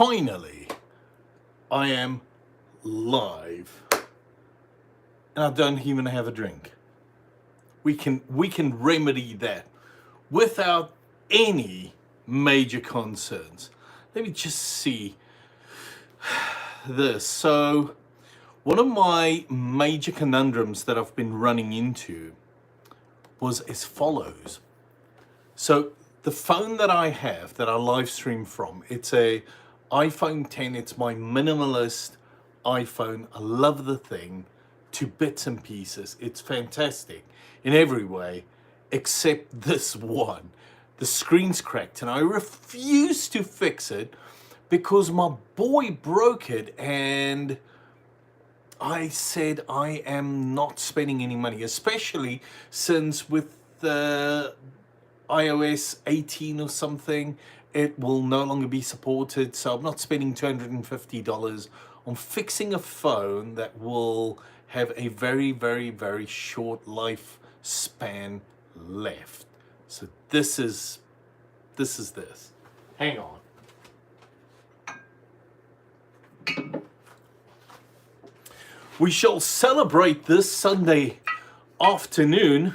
finally, I am live, and I don't even have a drink. We can remedy that without any major concerns. Let me just see this. So, one of my major conundrums that I've been running into was as follows. So the phone that I have, that I live stream from, it's a iPhone 10. It's my minimalist iPhone. I love the thing to bits and pieces. It's fantastic in every way, except this one. The screen's cracked and I refuse to fix it because my boy broke it, and I said I am not spending any money, especially since with the iOS 18 or something, it will no longer be supported. So I'm not spending $250 on fixing a phone that will have a very, very, very short lifespan left. So this is this. Hang on. We shall celebrate this Sunday afternoon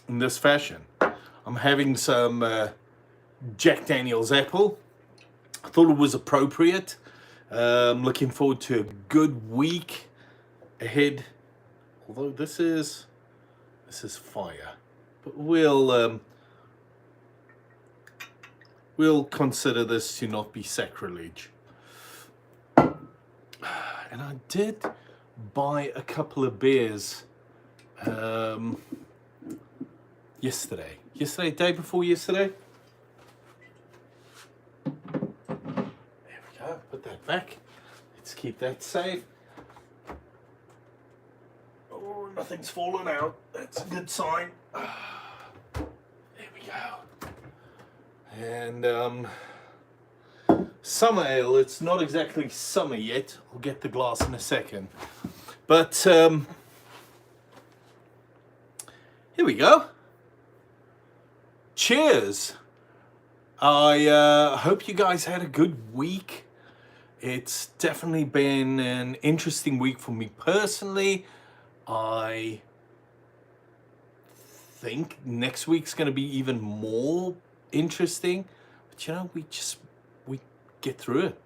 in this fashion. I'm having some Jack Daniel's apple. I thought it was appropriate. Looking forward to a good week ahead. Although this is fire, but we'll consider this to not be sacrilege. And I did buy a couple of beers yesterday, day before yesterday. There we go, put that back. Let's keep that safe. Oh, nothing's fallen out. That's a good sign. There we go. And summer ale, it's not exactly summer yet. I'll get the glass in a second. But here we go. Cheers. I hope you guys had a good week. It's definitely been an interesting week for me personally. I think next week's going to be even more interesting. But you know, we get through it.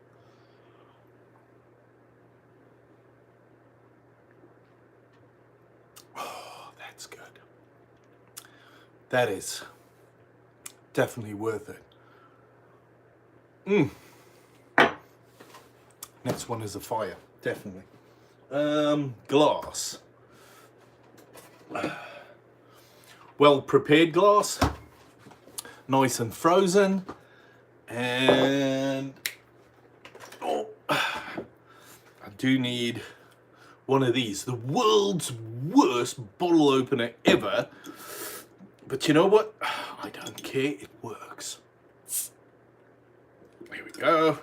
Oh, that's good. That is definitely worth it. Next one is a fire, definitely. Glass. Well prepared glass, nice and frozen, and I do need one of these. The world's worst bottle opener ever, but you know what? I don't care, it works. There we go.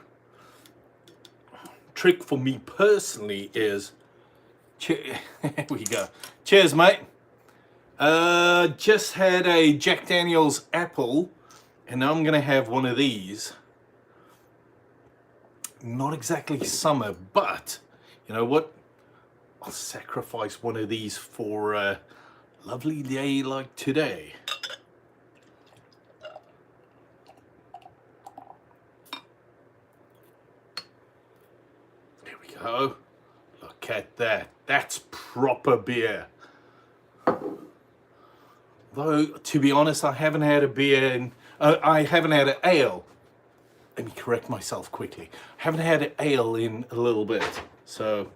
Trick for me personally is, here we go. Cheers, mate. Just had a Jack Daniel's apple, and now I'm gonna have one of these. Not exactly summer, but you know what? I'll sacrifice one of these for a lovely day like today. There we go. Look at that. That's proper beer. Though, to be honest, I haven't had a beer in, I haven't had an ale. Let me correct myself quickly. I haven't had an ale in a little bit. So,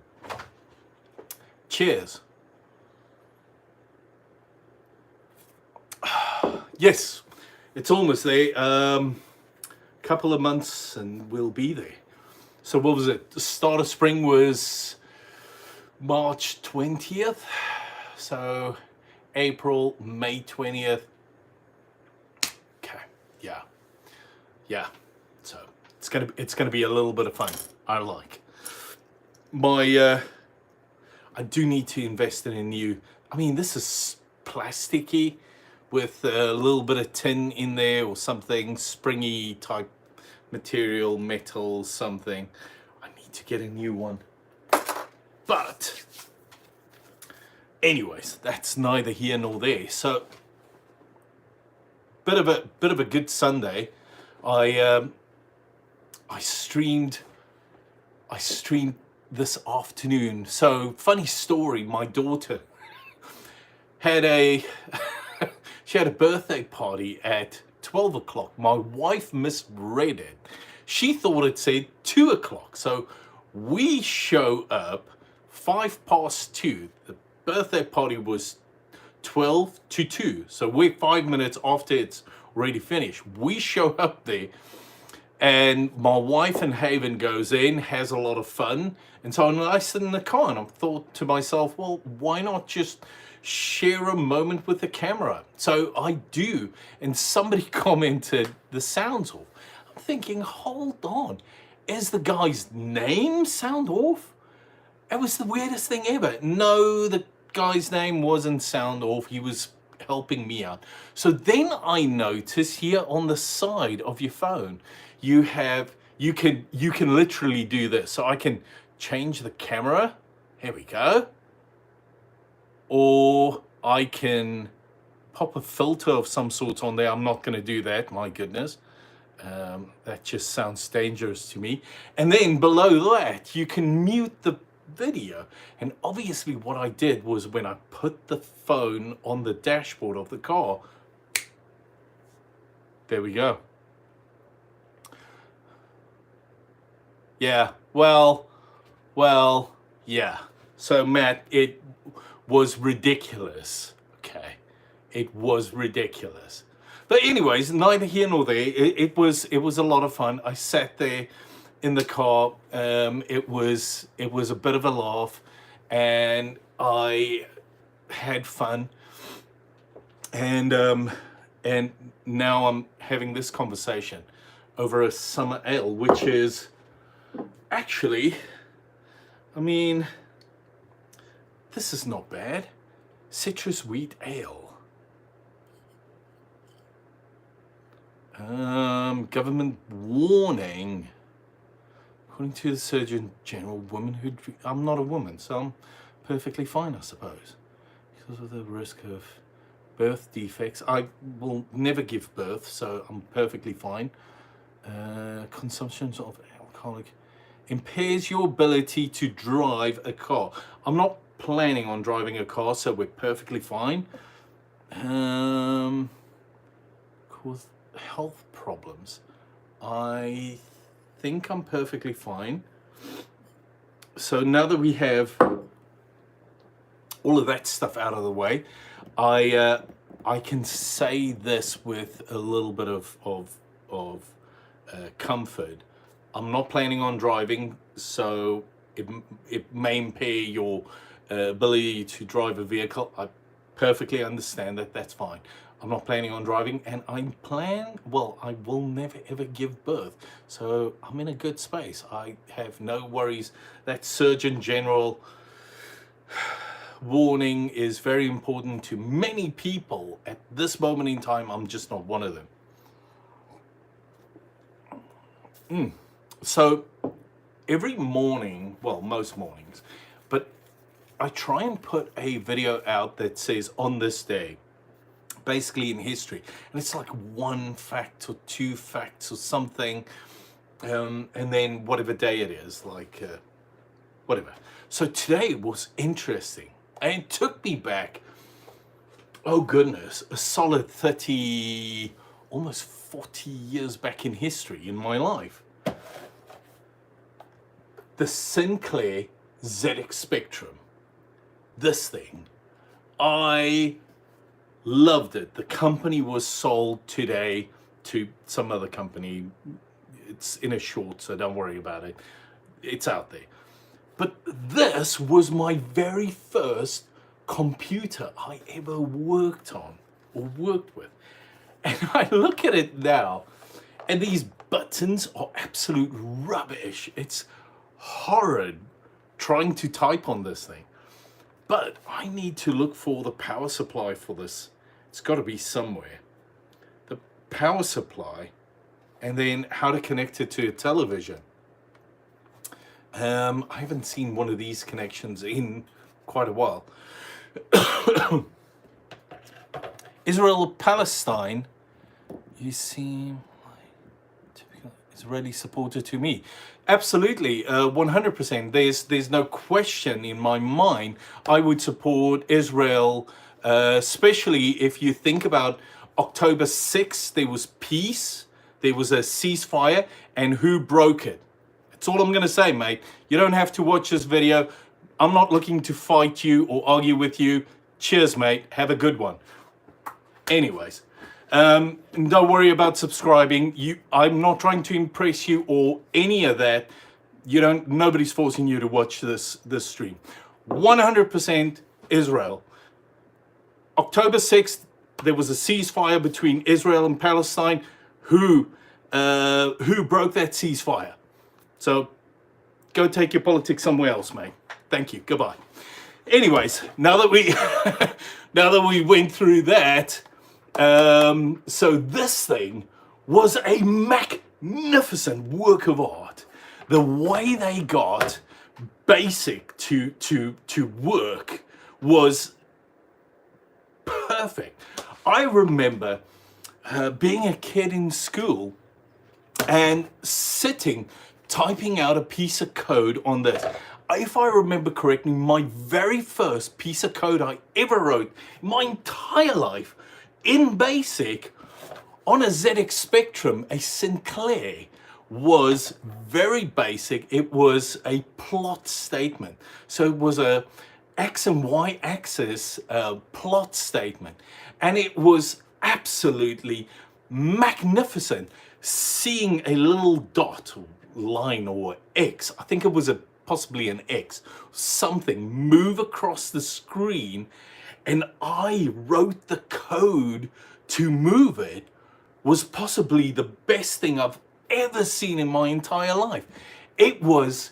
cheers. Yes, it's almost there. Couple of months and we'll be there. So what was it? The start of spring was March 20th. So April, May 20th. Okay, yeah. So it's gonna be a little bit of fun. I like. I do need to invest in a new. I mean, this is plasticky, with a little bit of tin in there or something, springy type material, metal, something. I need to get a new one. But anyways, that's neither here nor there. So bit of a good Sunday. I streamed this afternoon. So funny story, my daughter had a she had a birthday party at 12 o'clock. My wife misread it. She thought it said 2 o'clock. So we show up 2:05. The birthday party was 12 to 2. So we're 5 minutes after it's already finished. We show up there, and my wife and Haven goes in, has a lot of fun. And so I sit in the car and I thought to myself, well, why not just share a moment with the camera? So I do. And somebody commented, the sound's off. I'm thinking, hold on. Is the guy's name sound off? It was the weirdest thing ever. No, the guy's name wasn't sound off. He was helping me out. So then I notice here on the side of your phone, you can literally do this. So I can change the camera. Here we go. Or I can pop a filter of some sort on there. I'm not going to do that. My goodness. That just sounds dangerous to me. And then below that, you can mute the video. And obviously what I did was, when I put the phone on the dashboard of the car, there we go. Yeah, well, yeah. So Matt, it was ridiculous. Okay, it was ridiculous. But anyways, neither here nor there. It was a lot of fun. I sat there in the car. It was a bit of a laugh, and I had fun. And now I'm having this conversation over a summer ale, which is actually, I mean, this is not bad. Citrus wheat ale. Government warning. According to the Surgeon General, women who drink, I'm not a woman, so I'm perfectly fine, I suppose. Because of the risk of birth defects. I will never give birth, so I'm perfectly fine. Consumption of alcoholic impairs your ability to drive a car. I'm not planning on driving a car, so we're perfectly fine. Cause health problems. I think I'm perfectly fine. So now that we have all of that stuff out of the way, I can say this with a little bit of comfort. I'm not planning on driving, so it may impair your ability to drive a vehicle. I perfectly understand that. That's fine. I'm not planning on driving, and I will never ever give birth. So I'm in a good space. I have no worries. That Surgeon General warning is very important to many people at this moment in time. I'm just not one of them. So every morning, well, most mornings, but I try and put a video out that says on this day, basically in history, and it's like 1 fact or 2 facts or something, and then whatever day it is, like whatever. So today was interesting, and it took me back, oh goodness, a solid 30, almost 40 years back in history in my life. The Sinclair ZX Spectrum, this thing, I loved it. The company was sold today to some other company. It's in a short, so don't worry about it. It's out there. But this was my very first computer I ever worked on or worked with. And I look at it now, and these buttons are absolute rubbish. It's horrid trying to type on this thing. But I need to look for the power supply for this It's got to be somewhere. The power supply, and then how to connect it to a television. I haven't seen one of these connections in quite a while. Israel, Palestine, you seem like typical Israeli supporter to me. Absolutely, 100%. There's no question in my mind. I would support Israel, especially if you think about October 6th, there was peace, there was a ceasefire, and who broke it? That's all I'm going to say, mate. You don't have to watch this video. I'm not looking to fight you or argue with you. Cheers, mate. Have a good one. Anyways, don't worry about subscribing. I'm not trying to impress you or any of that. Nobody's forcing you to watch this stream. 100% Israel. October 6th, there was a ceasefire between Israel and Palestine. Who broke that ceasefire? So go take your politics somewhere else, mate. Thank you. Goodbye. Anyways, now that we went through that, so this thing was a magnificent work of art. The way they got basic to work was perfect. I remember being a kid in school and sitting, typing out a piece of code on this. If I remember correctly, my very first piece of code I ever wrote in my entire life in BASIC on a ZX Spectrum, a Sinclair, was very basic. It was a plot statement. So it was a X and Y axis plot statement. And it was absolutely magnificent seeing a little dot, line, or X. I think it was possibly an X, something move across the screen, and I wrote the code to move it. Was possibly the best thing I've ever seen in my entire life. It was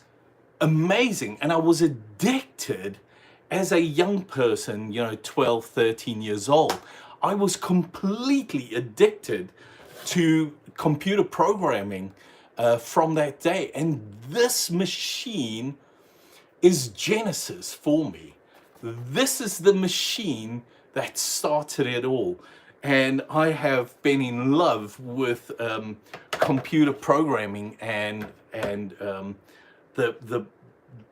amazing, and I was addicted as a young person, 12, 13 years old. I was completely addicted to computer programming from that day. And this machine is Genesis for me. This is the machine that started it all. And I have been in love with computer programming and the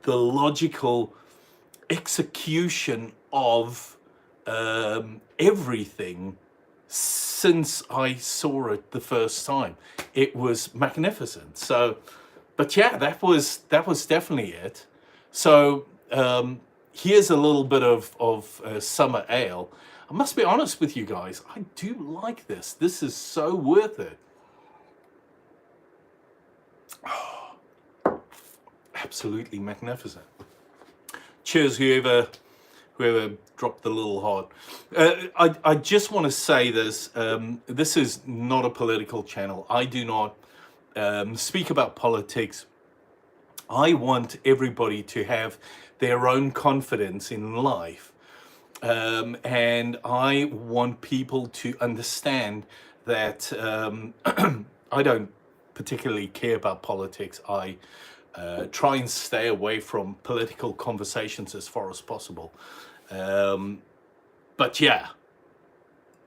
logical execution of everything since I saw it the first time. It was magnificent. So, but yeah, that was definitely it. So here's a little bit of summer ale. I must be honest with you guys, I do like this. This is so worth it. Oh, absolutely magnificent. Cheers, whoever dropped the little heart. I just want to say this. This is not a political channel. I do not speak about politics. I want everybody to have their own confidence in life. And I want people to understand that I don't particularly care about politics. I try and stay away from political conversations as far as possible. But yeah,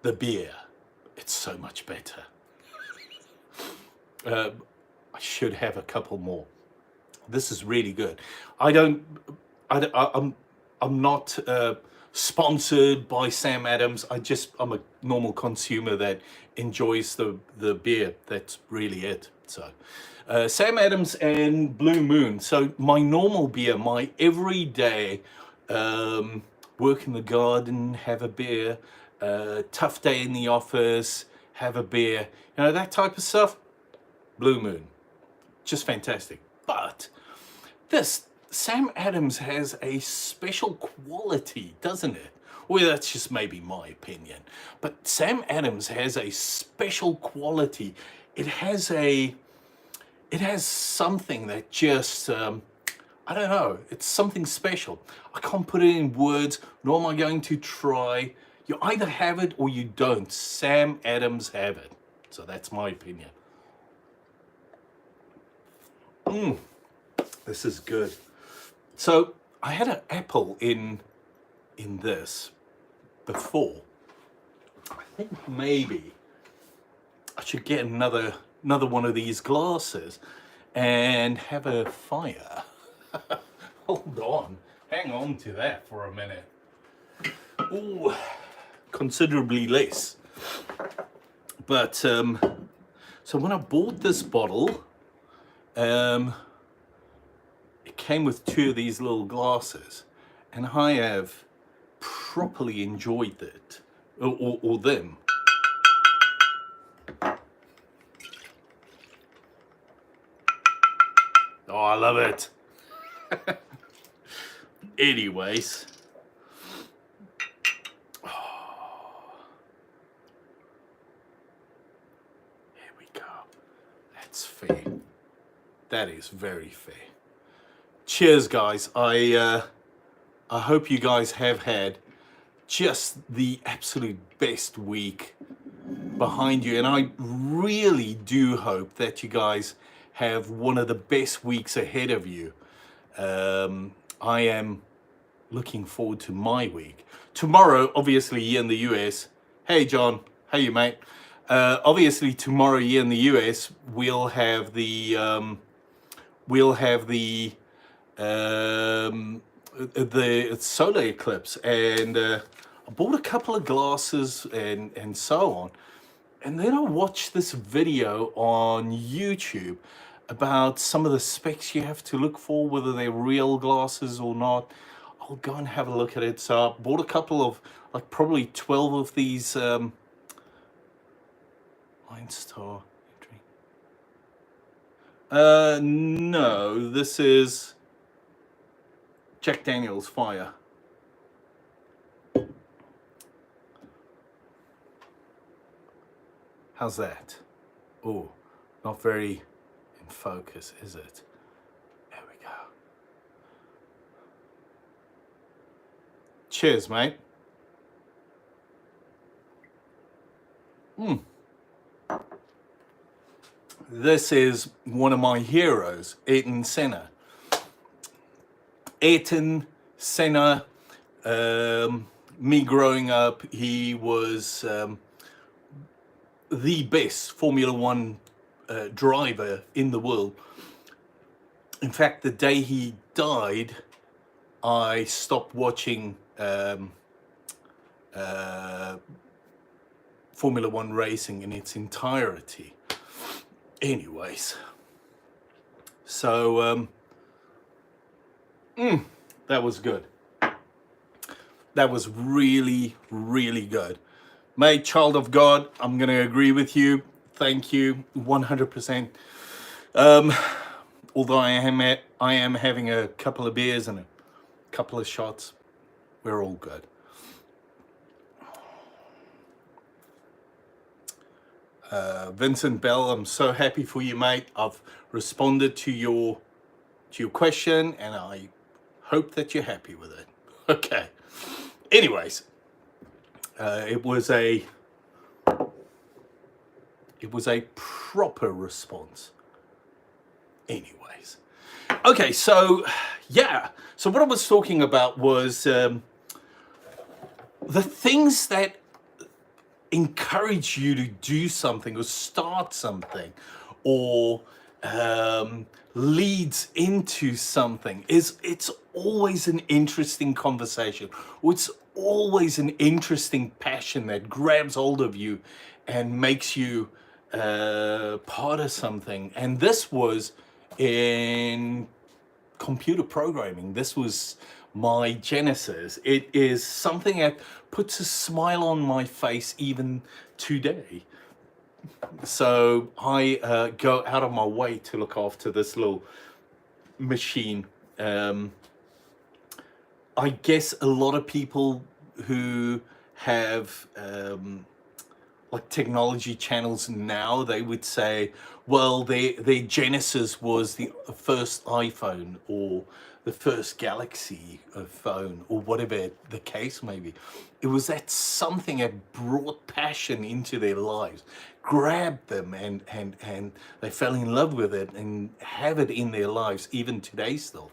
the beer, it's so much better. I should have a couple more. This is really good. I'm not sponsored by Sam Adams. I'm a normal consumer that enjoys the beer. That's really it. So Sam Adams and Blue Moon. So my normal beer, my everyday work in the garden, have a beer, tough day in the office, have a beer, that type of stuff. Blue Moon, just fantastic. But this Sam Adams has a special quality, doesn't it? Well, that's just maybe my opinion. But Sam Adams has a special quality. It has something that just, I don't know, it's something special. I can't put it in words, nor am I going to try. You either have it or you don't. Sam Adams have it. So that's my opinion. This is good. So I had an apple in this before. I think maybe I should get another one of these glasses and have a fire. Hold on. Hang on to that for a minute. Ooh, considerably less. But so when I bought this bottle, it came with 2 of these little glasses, and I have properly enjoyed it, or them. Oh, I love it. Anyways. Here we go. That's fair. That is very fair. Cheers, guys. I hope you guys have had just the absolute best week behind you, and I really do hope that you guys have one of the best weeks ahead of you. I am looking forward to my week. Tomorrow, obviously, here in the US. Hey, John. How you, mate? Obviously, tomorrow here in the US, we'll have the solar eclipse, and I bought a couple of glasses and so on. And then I watched this video on YouTube about some of the specs you have to look for, whether they're real glasses or not. I'll go and have a look at it. So I bought a couple of, like probably 12 of these Line Star. No, this is Jack Daniel's Fire. How's that? Oh, not very in focus, is it? There we go. Cheers, mate. This is one of my heroes, Ayrton Senna. Ayrton Senna, me growing up, he was the best Formula One driver in the world. In fact, the day he died, I stopped watching Formula One racing in its entirety. Anyways, so that was good. That was really, really good. Mate, child of God, I'm going to agree with you. Thank you, 100%. Although I am having a couple of beers and a couple of shots, we're all good. Vincent Bell, I'm so happy for you, mate. I've responded to your question, and I hope that you're happy with it. Okay. Anyways, it was a proper response. Anyways, okay. So yeah. So what I was talking about was the things that encourage you to do something or start something or leads into something. It's always an interesting conversation, or it's always an interesting passion that grabs hold of you and makes you part of something. And this was in computer programming. This was my genesis. It is something that puts a smile on my face even today. So I go out of my way to look after this little machine. I guess a lot of people who have like technology channels now, they would say, well, their genesis was the first iPhone or the first Galaxy phone or whatever the case may be. It was that something that brought passion into their lives, grabbed them, and they fell in love with it and have it in their lives even today still.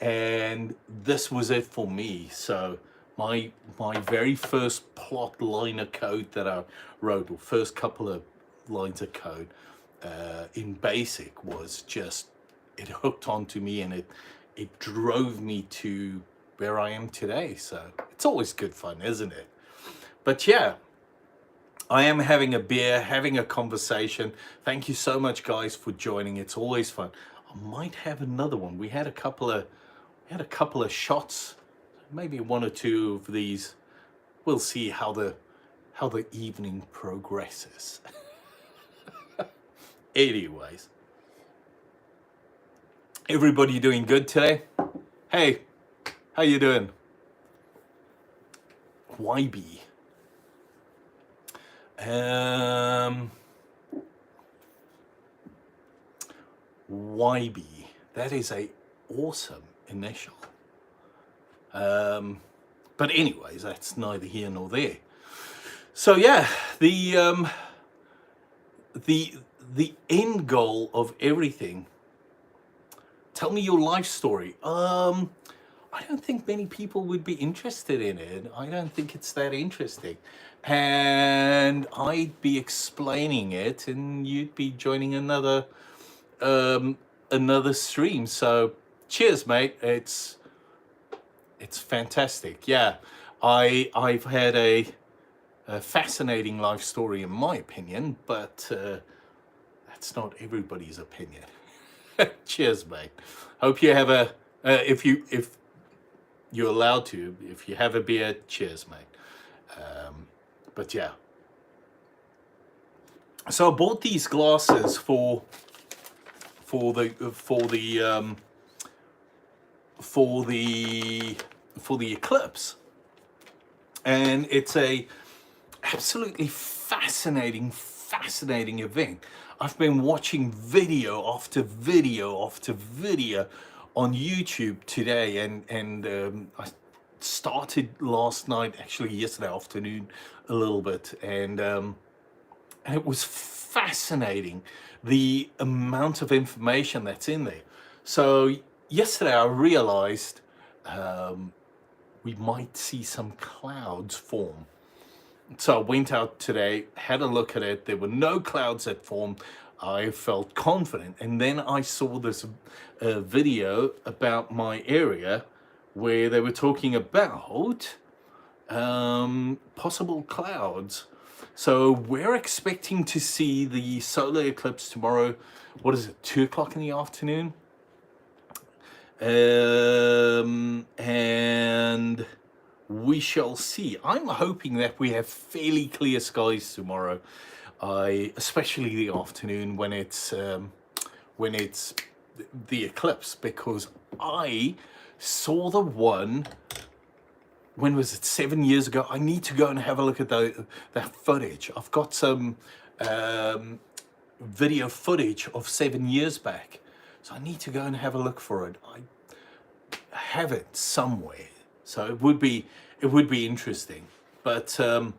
And this was it for me. So my very first plot line of code that I wrote, or first couple of lines of code in BASIC, was just, it hooked onto me, and it drove me to where I am today. So it's always good fun, isn't it? But yeah, I am having a beer, having a conversation. Thank you so much, guys, for joining. It's always fun. I might have another one. We had a couple of shots, maybe one or two of these. We'll see how the evening progresses. Anyways, everybody doing good today? Hey, how you doing? YB. YB. That is a awesome initial. But anyways, that's neither here nor there. So yeah, the end goal of everything. Tell me your life story. I don't think many people would be interested in it. I don't think it's that interesting. And I'd be explaining it, and you'd be joining another stream. So cheers, mate. It's fantastic. Yeah, I've had a fascinating life story in my opinion, but that's not everybody's opinion. Cheers, mate. Hope you have a if you're allowed to, if you have a beer, cheers, mate. But yeah, so I bought these glasses for the eclipse, and it's a absolutely fascinating event. I've been watching video after video after video on YouTube today, and I started last night, actually yesterday afternoon, a little bit, and it was fascinating, the amount of information that's in there. So yesterday I realized we might see some clouds form. So I went out today, had a look at it. There were no clouds that formed. I felt confident. And then I saw this video about my area where they were talking about possible clouds. So we're expecting to see the solar eclipse tomorrow. What is it, 2 o'clock in the afternoon? And we shall see. I'm hoping that we have fairly clear skies tomorrow, especially the afternoon when it's the eclipse, because I saw the one, when was it, 7 years ago? I need to go and have a look at that footage. I've got some video footage of 7 years back, so I need to go and have a look for it. I have it somewhere, so it would be interesting. But I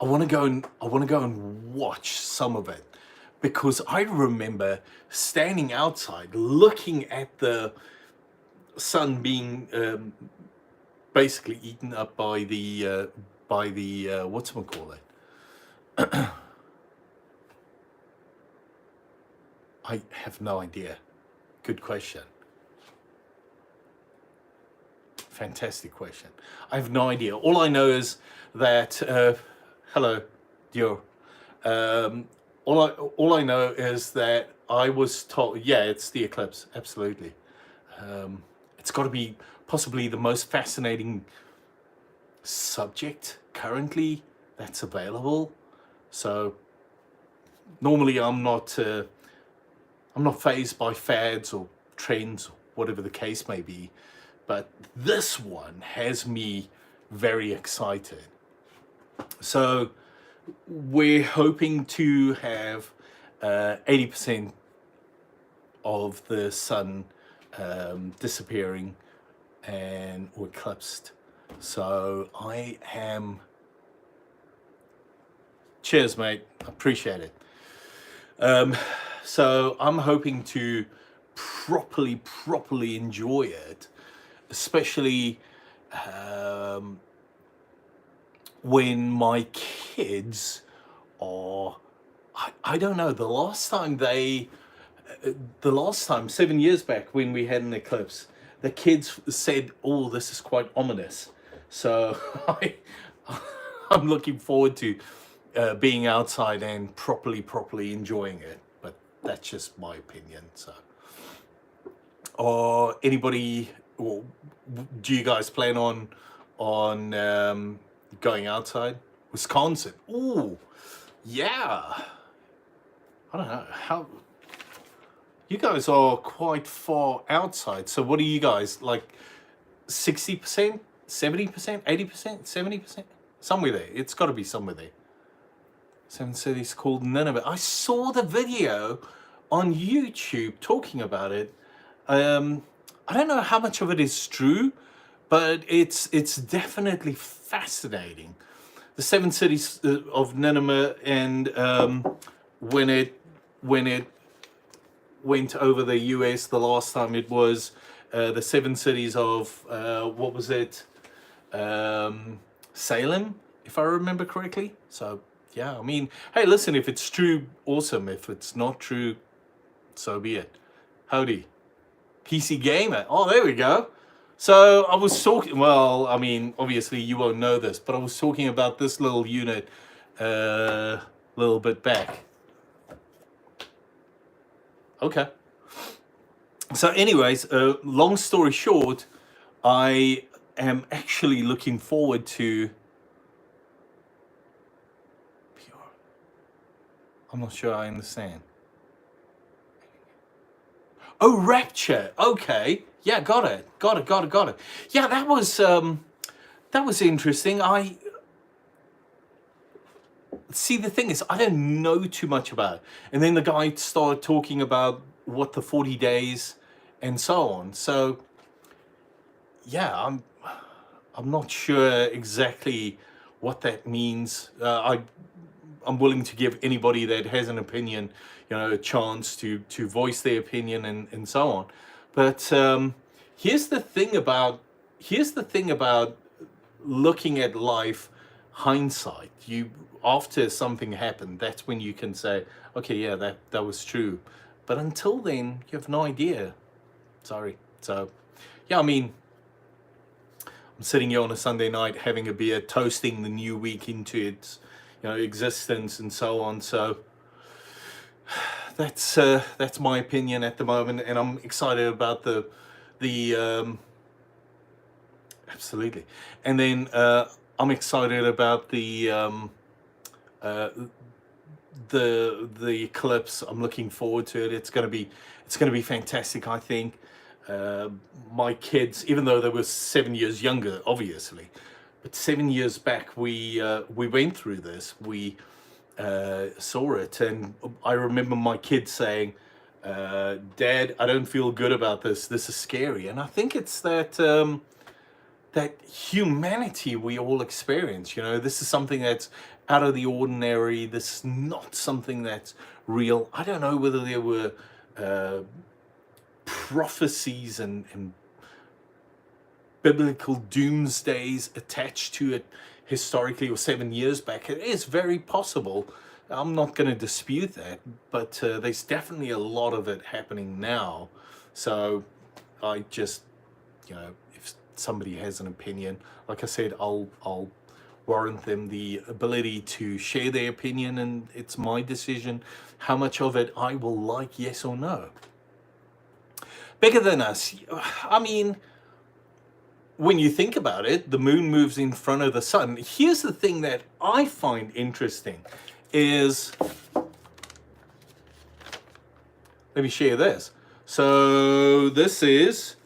want to go and watch some of it, because I remember standing outside looking at the sun being basically eaten up by the whatchamacallit. I have no idea. Good question. Fantastic question. I have no idea. All I know is that hello, Dio. All I know is that I was told, yeah, it's the eclipse, absolutely. It's got to be possibly the most fascinating subject currently that's available. So normally I'm not fazed by fads or trends, or whatever the case may be, but this one has me very excited. So we're hoping to have 80% of the sun disappearing and or eclipsed. So I am. Cheers, mate. Appreciate it. So I'm hoping to properly enjoy it, especially when my kids are. I don't know. The last time 7 years back when we had an eclipse, the kids said, "Oh, this is quite ominous." So I'm looking forward to being outside and properly enjoying it. But that's just my opinion. So, or anybody, or do you guys plan on going outside? Wisconsin. Ooh, yeah. I don't know how. You guys are quite far outside. So what are you guys like? 60%, 70%, 80%, 70%, somewhere there. It's got to be somewhere there. 7 cities called Nineveh. I saw the video on YouTube talking about it. I don't know how much of it is true, but it's definitely fascinating. The 7 cities of Nineveh, and when it went over the US the last time, it was the 7 cities of what was it? Salem, if I remember correctly. So yeah, I mean, hey, listen, if it's true, awesome. If it's not true, so be it. Howdy. PC Gamer. Oh, there we go. So I was talking, well, I mean, obviously you won't know this, but I was talking about this little unit a little bit back. Okay. So anyways, long story short, I am actually looking forward to... I'm not sure I understand. Oh, Rapture. Okay. Yeah, got it. Yeah, that was interesting. See, the thing is, I don't know too much about it. And then the guy started talking about what the 40 days and so on. So yeah, I'm not sure exactly what that means. I'm willing to give anybody that has an opinion, a chance to voice their opinion and so on. But here's the thing about looking at life, hindsight. After something happened, that's when you can say, okay, yeah, that was true. But until then, you have no idea. Sorry. So yeah, I mean, I'm sitting here on a Sunday night having a beer, toasting the new week into its existence and so on. So that's my opinion at the moment, and I'm excited about the absolutely. And then I'm excited about the eclipse. I'm looking forward to it. It's gonna be fantastic, I think. My kids, even though they were 7 years younger, obviously, but 7 years back we went through this. We saw it, and I remember my kids saying, "Dad, I don't feel good about this. This is scary." And I think it's that that humanity we all experience. This is something that's out of the ordinary. This is not something that's real. I don't know whether there were prophecies and biblical doomsdays attached to it historically, or 7 years back. It is very possible. I'm not going to dispute that, but there's definitely a lot of it happening now. So I just, if somebody has an opinion, like I said, I'll warrant them the ability to share their opinion, and it's my decision how much of it I will like, yes or no. Bigger than us. I mean, when you think about it, the moon moves in front of the sun. Here's the thing that I find interesting is, let me share this. So this is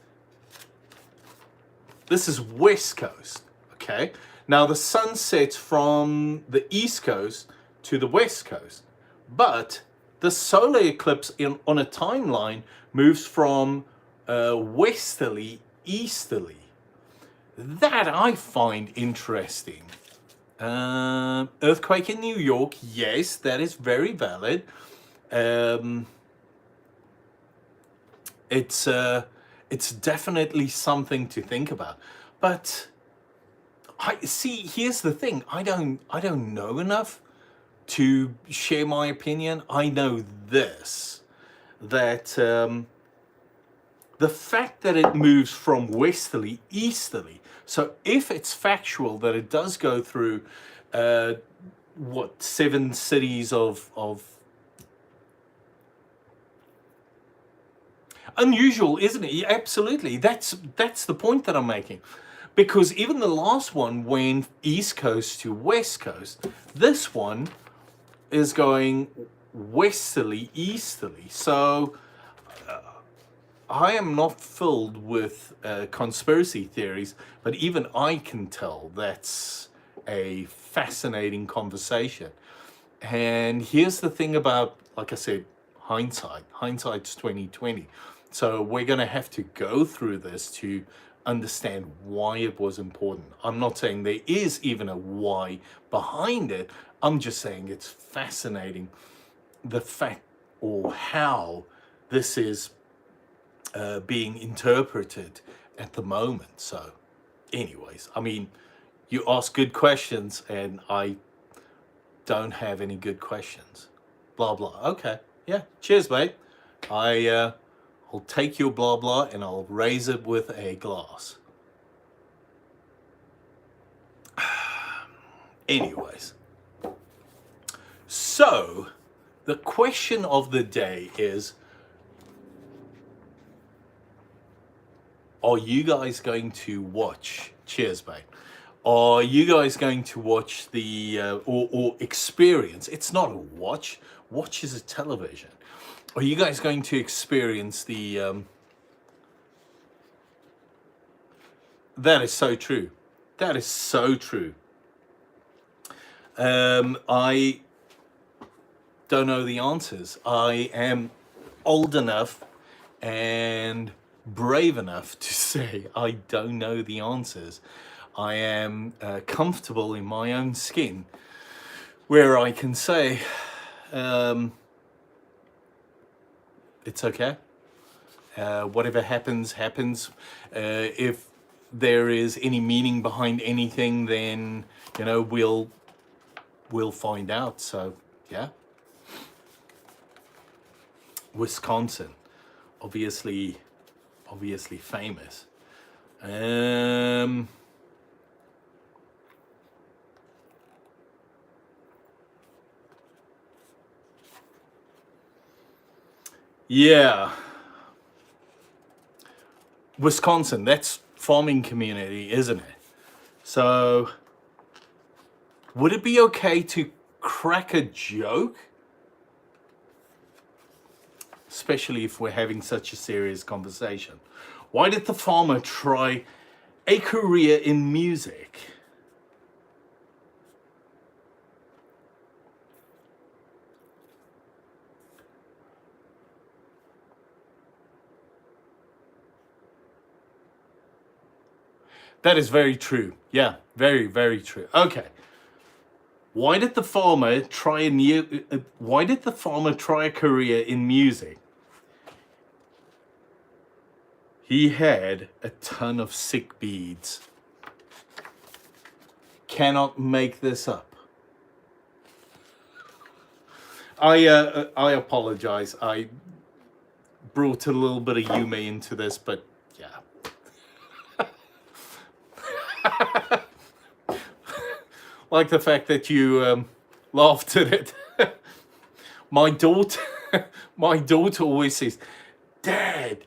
West Coast, okay? Now the sun sets from the east coast to the west coast, but the solar eclipse on a timeline moves from westerly easterly. That I find interesting. Earthquake in New York, yes, that is very valid. It's definitely something to think about. But I see. Here's the thing. I don't know enough to share my opinion. I know this, that the fact that it moves from westerly easterly. So if it's factual that it does go through what, 7 cities of unusual, isn't it? Absolutely. That's the point that I'm making. Because even the last one went east coast to west coast. This one is going westerly easterly. So I am not filled with conspiracy theories, but even I can tell that's a fascinating conversation. And here's the thing about, like I said, hindsight's 2020. So we're going to have to go through this to understand why it was important. I'm not saying there is even a why behind it. I'm just saying it's fascinating, the fact or how this is being interpreted at the moment. So anyways, I mean, you ask good questions and I don't have any good questions. Blah, blah. Okay. Yeah. Cheers, mate. I'll take your blah, blah, and I'll raise it with a glass. Anyways. So the question of the day is, are you guys going to watch, cheers mate, are you guys going to watch the, or experience, it's not a watch is a television. Are you guys going to experience the, that is so true. That is so true. I don't know the answers. I am old enough and brave enough to say I don't know the answers. I am comfortable in my own skin where I can say it's okay. Whatever happens, happens. If there is any meaning behind anything, then, you know, we'll find out. So, yeah. Wisconsin, obviously famous. Yeah. Wisconsin, that's farming community, isn't it? So, would it be okay to crack a joke? Especially if we're having such a serious conversation. Why did the farmer try a career in music? That is very true. Yeah, very, very true. Okay. Why did the farmer try a career in music? He had a ton of sick beads. Cannot make this up. I apologize. I brought a little bit of humor into this, but yeah. Like the fact that you laughed at it. My daughter always says, "Dad,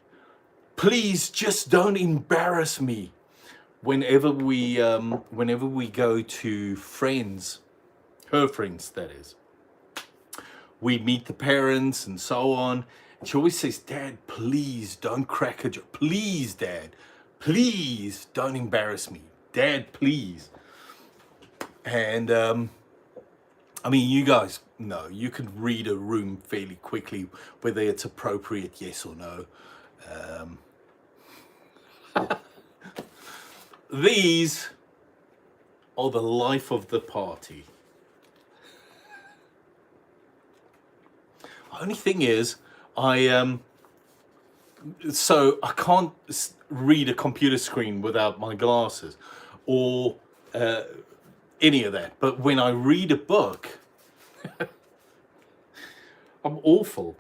please just don't embarrass me." Whenever we go to friends, her friends that is, we meet the parents and so on. And she always says, "Dad, please don't crack a joke. Please, Dad, please don't embarrass me. Dad, please." And I mean, you guys know you can read a room fairly quickly whether it's appropriate, yes or no. These are the life of the party. Only thing is, so I can't read a computer screen without my glasses, or any of that. But when I read a book, I'm awful.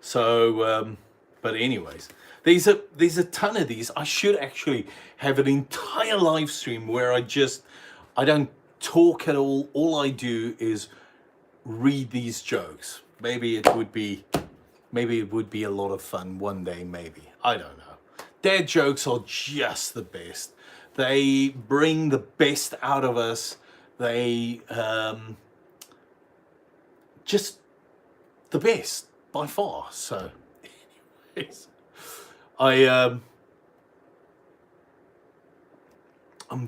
So, but anyways, there's a ton of these. I should actually have an entire live stream where I don't talk at all. All I do is read these jokes. Maybe it would be a lot of fun one day, maybe. I don't know. Dad jokes are just the best. They bring the best out of us. They just the best by far. So anyways, I'm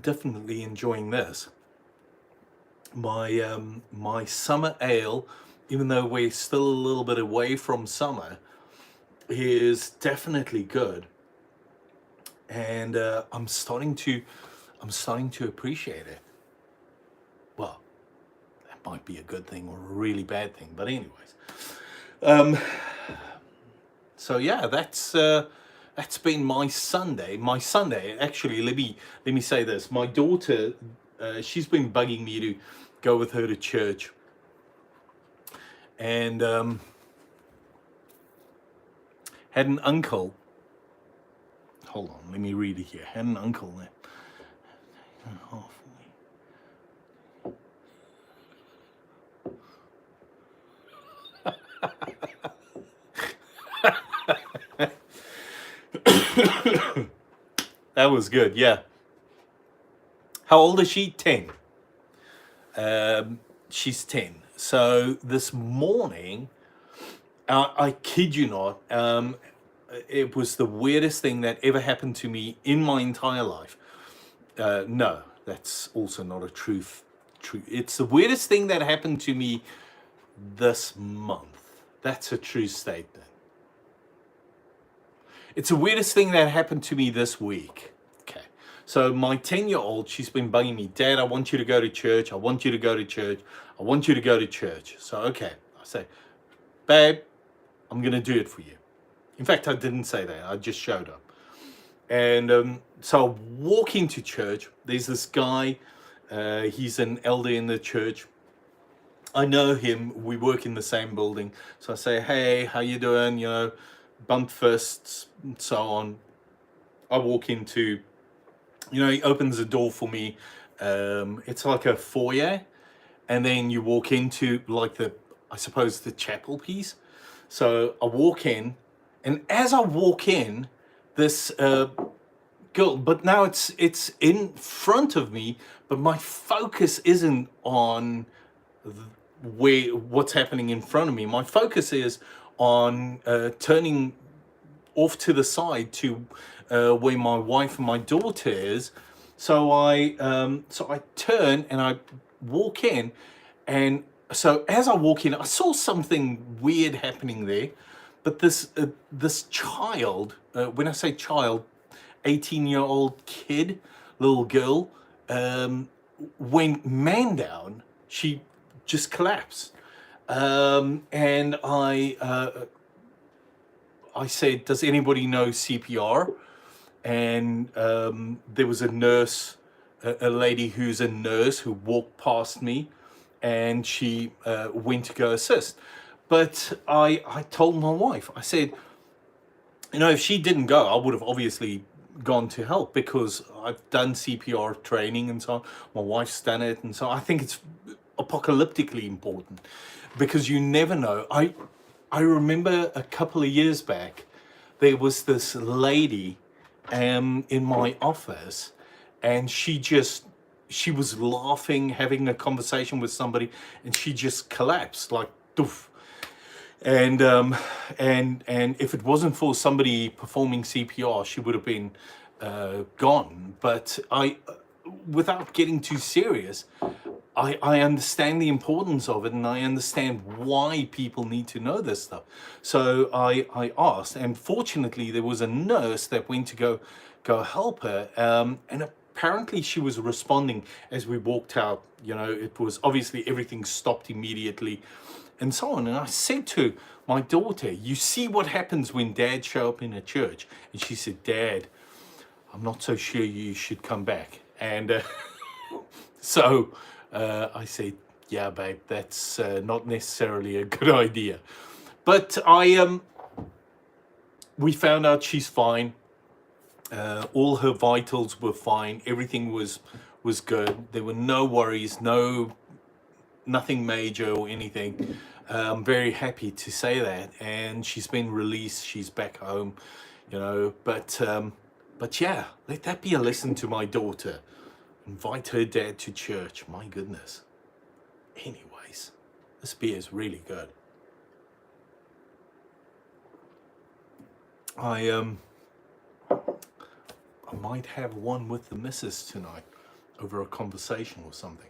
definitely enjoying this. My summer ale, even though we're still a little bit away from summer, is definitely good, and I'm starting to appreciate it. Well, that might be a good thing or a really bad thing, but anyways, so yeah, that's been my Sunday. My Sunday, actually, let me say this. My daughter, she's been bugging me to go with her to church, and had an uncle. Hold on, let me read it here. Had an uncle there. That was good, yeah. How old is she? 10. She's 10. So this morning, I kid you not, it was the weirdest thing that ever happened to me in my entire life. No, that's also not a truth. It's the weirdest thing that happened to me this month. That's a true statement. It's the weirdest thing that happened to me this week. Okay. So my 10-year-old, she's been bugging me. Dad, I want you to go to church. I want you to go to church. I want you to go to church. So, okay. I say, babe, I'm going to do it for you. In fact, I didn't say that. I just showed up. And so I walk into church. There's this guy. He's an elder in the church. I know him. We work in the same building. So I say, hey, how you doing? You know, bump fists and so on. I walk into, he opens the door for me. It's like a foyer. And then you walk into like I suppose the chapel piece. So I walk in, and as I walk in, this girl, but now it's in front of me, but my focus isn't on what's happening in front of me. My focus is on turning off to the side to where my wife and my daughter is. So I turn and I walk in, and so as I walk in, I saw something weird happening there. But this child, when I say child, 18-year-old kid, little girl, went man down. She just collapsed, and I said, "Does anybody know CPR?" And there was a nurse, a lady who's a nurse, who walked past me, and she went to go assist. But I told my wife, I said, if she didn't go, I would have obviously gone to help, because I've done CPR training and so on. My wife's done it, and so I think it's apocalyptically important, because you never know. I remember a couple of years back, there was this lady in my office, and she was laughing, having a conversation with somebody, and she just collapsed, like doof. And if it wasn't for somebody performing CPR, she would have been gone. But without getting too serious, I understand the importance of it, and I understand why people need to know this stuff. So I asked, and fortunately there was a nurse that went to go help her, and apparently she was responding as we walked out. You know, it was obviously everything stopped immediately and so on. And I said to my daughter, you see what happens when dads show up in a church? And she said, Dad, I'm not so sure you should come back. And so I said, yeah, babe, that's not necessarily a good idea. But we found out she's fine. All her vitals were fine. Everything was good. There were no worries, nothing major or anything. I'm very happy to say that. And she's been released. She's back home, you know. But yeah, let that be a lesson to my daughter. Invite her dad to church. My goodness. Anyways, this beer is really good. I might have one with the missus tonight over a conversation or something.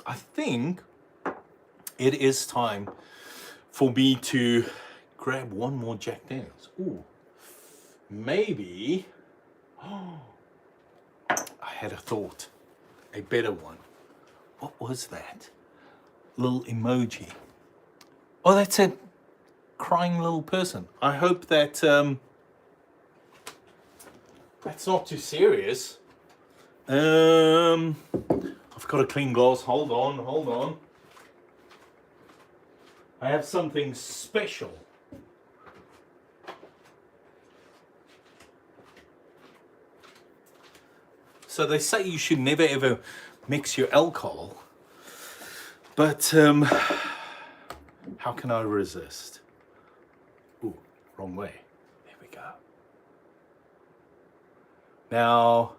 I think it is time for me to grab one more Jack Daniels. Ooh, maybe. Oh, I had a thought, a better one. What was that? Little emoji. Oh, that's a crying little person. I hope that that's not too serious. I've got a clean glass. Hold on. I have something special. So they say you should never ever mix your alcohol, but how can I resist? Ooh, wrong way. There we go. Now,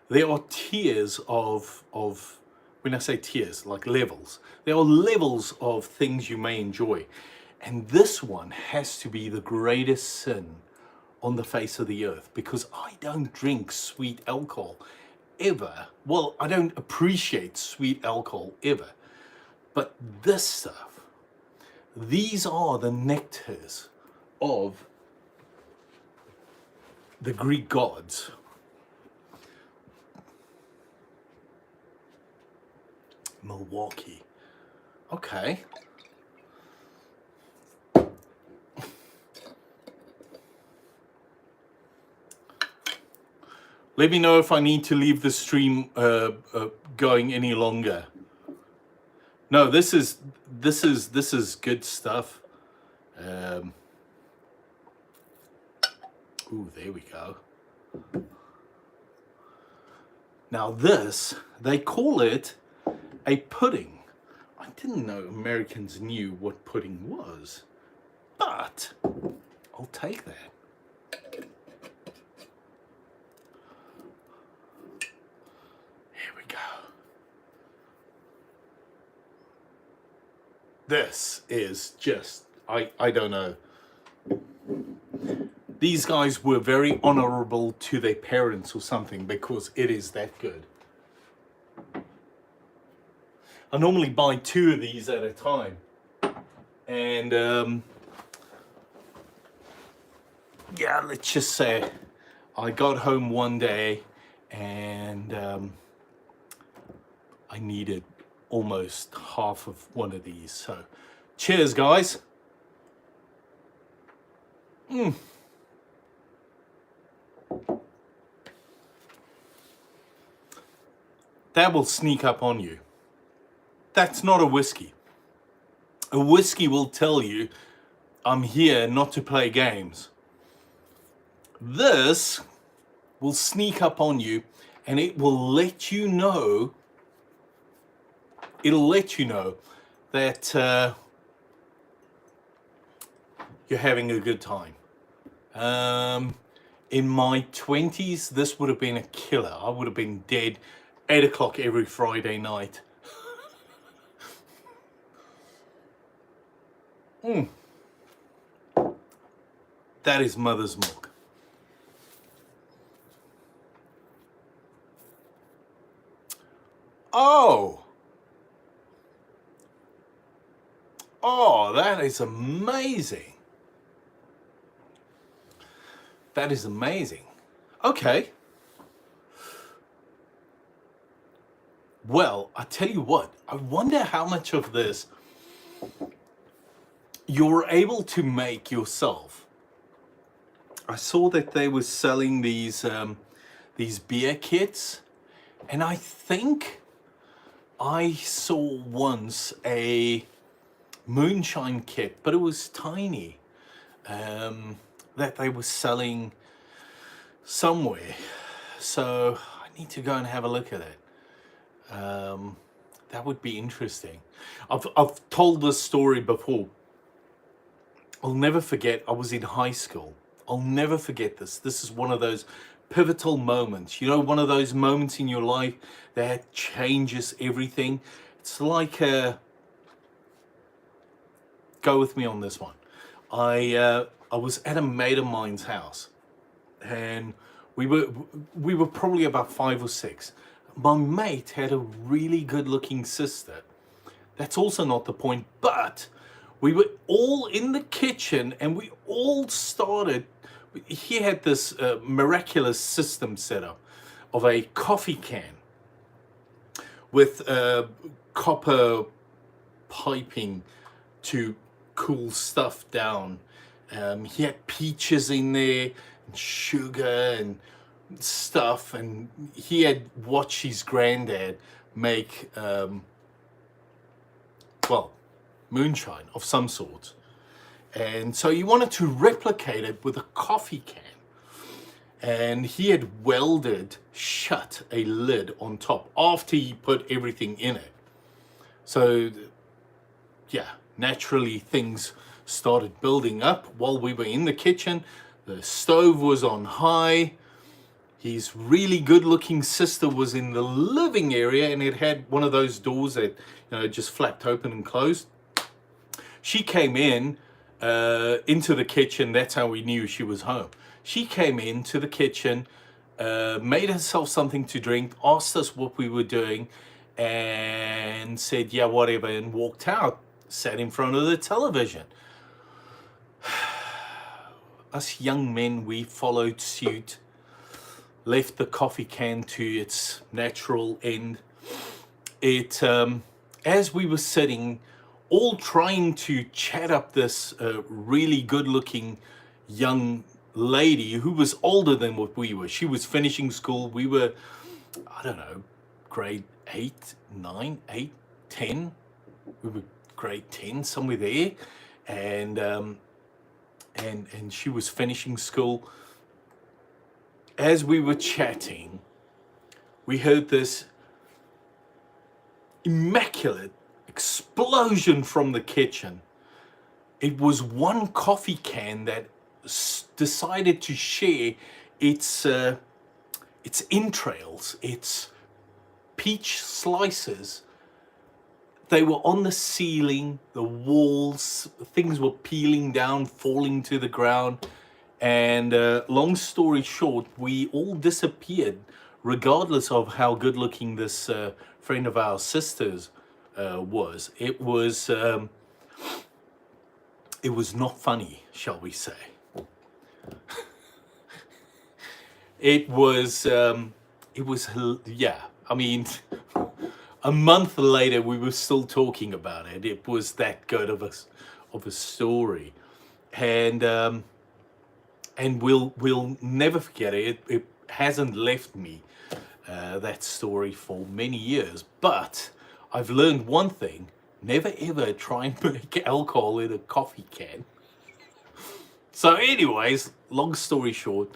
there are tiers of when I say tiers, like levels, there are levels of things you may enjoy. And this one has to be the greatest sin on the face of the earth, because I don't drink sweet alcohol ever. Well, I don't appreciate sweet alcohol ever. But this stuff, these are the nectars of the Greek gods. Milwaukee. Okay. Let me know if I need to leave the stream going any longer. No, this is good stuff. Ooh, there we go. Now this, they call it a pudding. I didn't know Americans knew what pudding was, but I'll take that. Here we go. This is just, I don't know. These guys were very honorable to their parents or something, because it is that good. I normally buy 2 of these at a time. And yeah, let's just say I got home one day and I needed almost half of one of these. So cheers, guys. That will sneak up on you. That's not a whiskey. A whiskey will tell you, I'm here not to play games. This will sneak up on you, and it will let you know, that you're having a good time. In my 20s, this would have been a killer. I would have been dead 8 o'clock every Friday night. That is mother's milk. Oh, oh, that is amazing. That is amazing. Okay. Well, I tell you what, I wonder how much of this you're able to make yourself. I saw that they were selling these beer kits, and I think I saw once a moonshine kit, but it was tiny, that they were selling somewhere. So I need to go and have a look at it. That would be interesting. I've told this story before. I'll never forget, I was in high school. I'll never forget this. This is one of those pivotal moments. You know, one of those moments in your life that changes everything. It's like, go with me on this one. I was at a mate of mine's house, and we were probably about 5 or 6. My mate had a really good looking sister. That's also not the point, but we were all in the kitchen and we all started. He had this miraculous system set up of a coffee can with copper piping to cool stuff down. He had peaches in there and sugar and stuff, and he had watched his granddad make well, moonshine of some sort, and so he wanted to replicate it with a coffee can, and he had welded shut a lid on top after he put everything in it. So yeah, naturally things started building up while we were in the kitchen. The stove was on high. His really good-looking sister was in the living area, and it had one of those doors that, you know, just flapped open and closed. She came in into the kitchen. That's how we knew she was home. She came into the kitchen, made herself something to drink, asked us what we were doing, and said, yeah, whatever, and walked out, sat in front of the television. Us young men, we followed suit, left the coffee can to its natural end. It, as we were sitting, all trying to chat up this really good-looking young lady who was older than what we were. She was finishing school. We were, I don't know, grade 8, 9, 8, 10. We were grade 10, somewhere there, and she was finishing school. As we were chatting, we heard this immaculate explosion from the kitchen. It was one coffee can that decided to share its entrails, its peach slices. They were on the ceiling, the walls, things were peeling down, falling to the ground. And long story short, we all disappeared, regardless of how good looking this friend of our sister's was. It was not funny, shall we say. It was, yeah, I mean, a month later, we were still talking about it. It was that good of a story. And we'll never forget it. It hasn't left me, that story, for many years. But I've learned one thing: never ever try and make alcohol in a coffee can. So, anyways, long story short,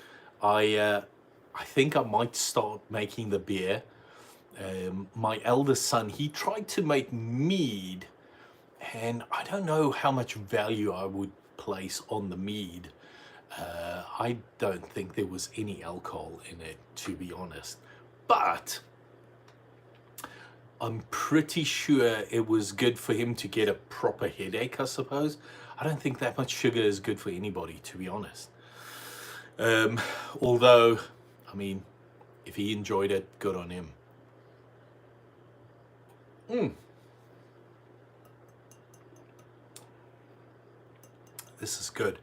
I think I might start making the beer. My eldest son, he tried to make mead, and I don't know how much value I would place on the mead. I don't think there was any alcohol in it, to be honest. But I'm pretty sure it was good for him to get a proper headache, I suppose. I don't think that much sugar is good for anybody, to be honest. Although, I mean, if he enjoyed it, good on him. This is good.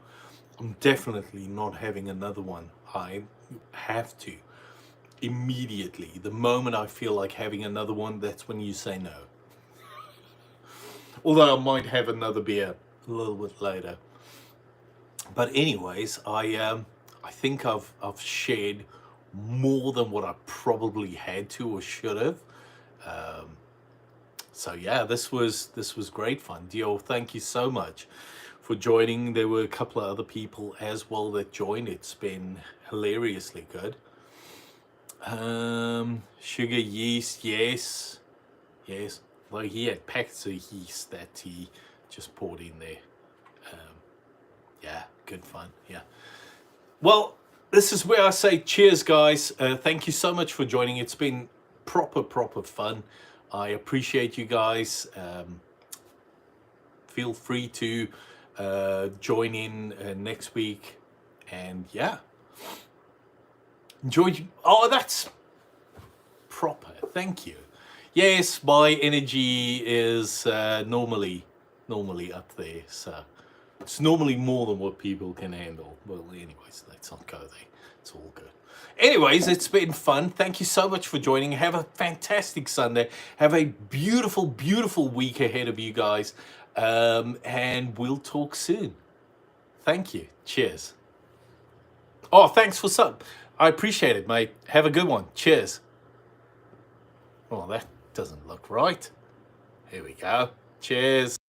I'm definitely not having another one. I have to immediately. The moment I feel like having another one, that's when you say no. Although I might have another beer a little bit later. But anyways, I think I've shared more than what I probably had to or should have. So yeah, this was great fun. Dio, thank you so much for joining. There were a couple of other people as well that joined. It's been hilariously good. Sugar yeast, yes. Like he had packets of yeast that he just poured in there. Yeah, good fun. Yeah. Well, this is where I say cheers, guys. Thank you so much for joining. It's been proper fun. I appreciate you guys. Feel free to join in next week. And yeah, enjoy. Oh, that's proper. Thank you. Yes, my energy is normally up there. So it's normally more than what people can handle. Well, anyways, let's not go there. It's all good. Anyways, it's been fun. Thank you so much for joining. Have a fantastic Sunday. Have a beautiful week ahead of you guys. And we'll talk soon. Thank you. Cheers. Oh, thanks for sub. I appreciate it, mate. Have a good one. Cheers. Oh, that doesn't look right. Here we go. Cheers.